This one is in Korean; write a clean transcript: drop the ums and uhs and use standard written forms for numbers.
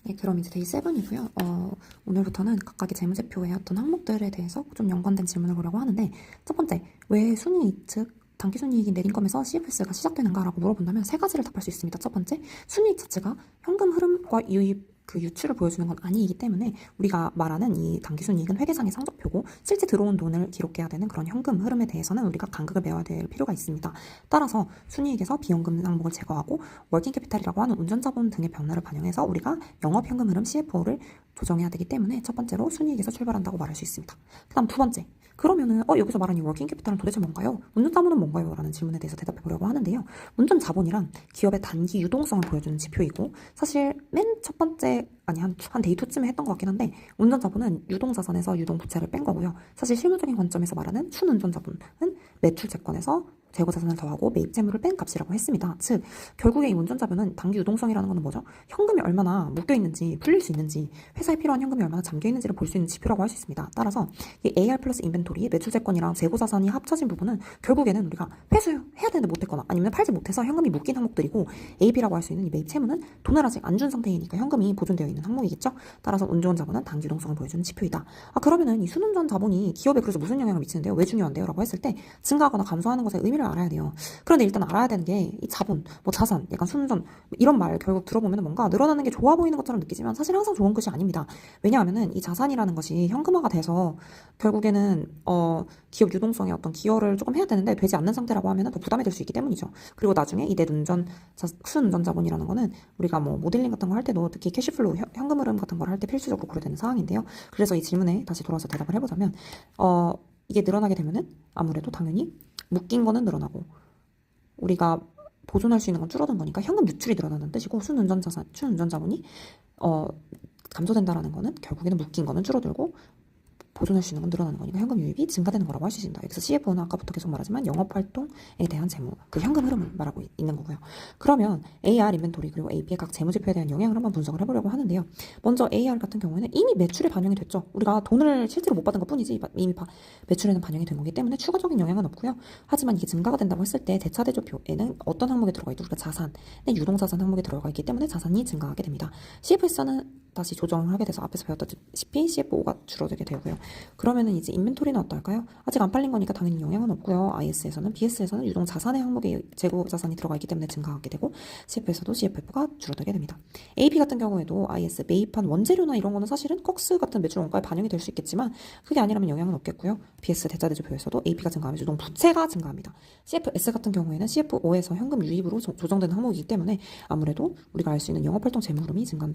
네, 그럼 이제 데이 7이고요. 오늘부터는 각각의 재무제표의 어떤 항목들에 대해서 좀 연관된 질문을 보려고 하는데, 첫 번째, 왜 순이익, 즉 당기순이익이 내 인컴에서 CFS가 시작되는가라고 물어본다면 세 가지를 답할 수 있습니다. 첫 번째, 순이익 자체가 현금 흐름과 유입, 그 유출을 보여주는 건 아니기 때문에 우리가 말하는 이 당기순이익은 회계상의 상속표고 실제 들어온 돈을 기록해야 되는 그런 현금 흐름에 대해서는 우리가 간극을 메워야 될 필요가 있습니다. 따라서 순이익에서 비현금 항목을 제거하고 워킹캐피탈이라고 하는 운전자본 등의 변화를 반영해서 우리가 영업현금 흐름 CFO를 조정해야 되기 때문에 첫 번째로 순이익에서 출발한다고 말할 수 있습니다. 그 다음 두 번째, 그러면은 여기서 말하는 이 워킹캐피탈은 도대체 뭔가요? 운전자본은 뭔가요? 라는 질문에 대해서 대답해 보려고 하는데요. 운전자본이란 기업의 단기 유동성을 보여주는 지표이고, 사실 맨 첫 번째 한 데이 2쯤에 했던 것 같긴 한데, 운전자본은 유동자산에서 유동부채를 뺀 거고요. 사실 실무적인 관점에서 말하는 순운전자본은 매출채권에서 재고자산을 더하고 매입재물을 뺀 값이라고 했습니다. 즉 결국에 이 운전자본은 단기 유동성이라는 것은 뭐죠? 현금이 얼마나 묶여있는지, 풀릴 수 있는지, 회사에 필요한 현금이 얼마나 잠겨있는지를 볼 수 있는 지표라고 할 수 있습니다. 따라서 이 AR 플러스 인벤토리, 매출채권이랑 재고자산이 합쳐진 부분은 결국에는 우리가 회수해야 되는데 못했거나 아니면 팔지 못해서 현금이 묶인 항목들이고, AP라고 할 수 있는 이 매입채무는 돈을 아직 안 준 상태이니까 현금이 보존되어 있는 항목이겠죠. 따라서 운전자본은 단기 유동성을 보여주는 지표이다. 그러면은 이 순운전 자본이 기업에 그래서 무슨 영향을 미치는데요? 왜 중요한데요? 라고 했을 때 증가하거나 감소하는 것의 의미를 알아야 돼요. 그런데 일단 알아야 되는 게 이 자본, 뭐 자산, 약간 순운전 이런 말 결국 들어보면 뭔가 늘어나는 게 좋아 보이는 것처럼 느끼지만 사실 항상 좋은 것이 아닙니다. 왜냐하면은 이 자산이라는 것이 현금화가 돼서 결국에는 기업 유동성에 어떤 기여를 조금 해야 되는데 되지 않는 상태라고 하면은 더 부담이 될 수 있기 때문이죠. 그리고 나중에 이 순운전 자본이라는 거는 우리가 뭐 모델링 같은 거 할 때도 특히 캐시플로우, 현금 흐름 같은 걸 할 때 필수적으로 고려되는 사항인데요. 그래서 이 질문에 다시 돌아와서 대답을 해보자면, 이게 늘어나게 되면은 아무래도 당연히 묶인 거는 늘어나고 우리가 보존할 수 있는 건 줄어든 거니까 현금 유출이 늘어나는 뜻이고, 순운전자본이 감소된다라는 거는 결국에는 묶인 거는 줄어들고 보존할 수 있는 건 늘어나는 거니까 현금 유입이 증가되는 거라고 할 수 있습니다. 여기서 CFO는 아까부터 계속 말하지만 영업활동에 대한 재무, 그 현금 흐름을 말하고 있는 거고요. 그러면 AR, 인벤토리, 그리고 AP의 각 재무지표에 대한 영향을 한번 분석을 해보려고 하는데요. 먼저 AR 같은 경우에는 이미 매출에 반영이 됐죠. 우리가 돈을 실제로 못 받은 것 뿐이지 이미 매출에는 반영이 된 거기 때문에 추가적인 영향은 없고요. 하지만 이게 증가가 된다고 했을 때 대차대조표에는 어떤 항목에 들어가 있죠? 우리가 자산의 유동자산 항목에 들어가 있기 때문에 자산이 증가하게 됩니다. CFS는 다시 조정을 하게 돼서 앞에서 배웠다시피 CFO가 줄어들게 되고요. 그러면은 이제 인벤토리는 어떨까요? 아직 안 팔린 거니까 당연히 영향은 없고요. IS에서는, BS에서는 유동 자산의 항목에 재고 자산이 들어가 있기 때문에 증가하게 되고, CF에서도 CFF가 줄어들게 됩니다. AP 같은 경우에도 IS 매입한 원재료나 이런 거는 사실은 꺽스 같은 매출 원가에 반영이 될 수 있겠지만 그게 아니라면 영향은 없겠고요. BS 대차대조표에서도 AP가 증가하면 유동 부채가 증가합니다. CFS 같은 경우에는 CFO에서 현금 유입으로 조정되는 항목이기 때문에 아무래도 우리가 알 수 있는 영업활동 재무 흐름이 증가한다고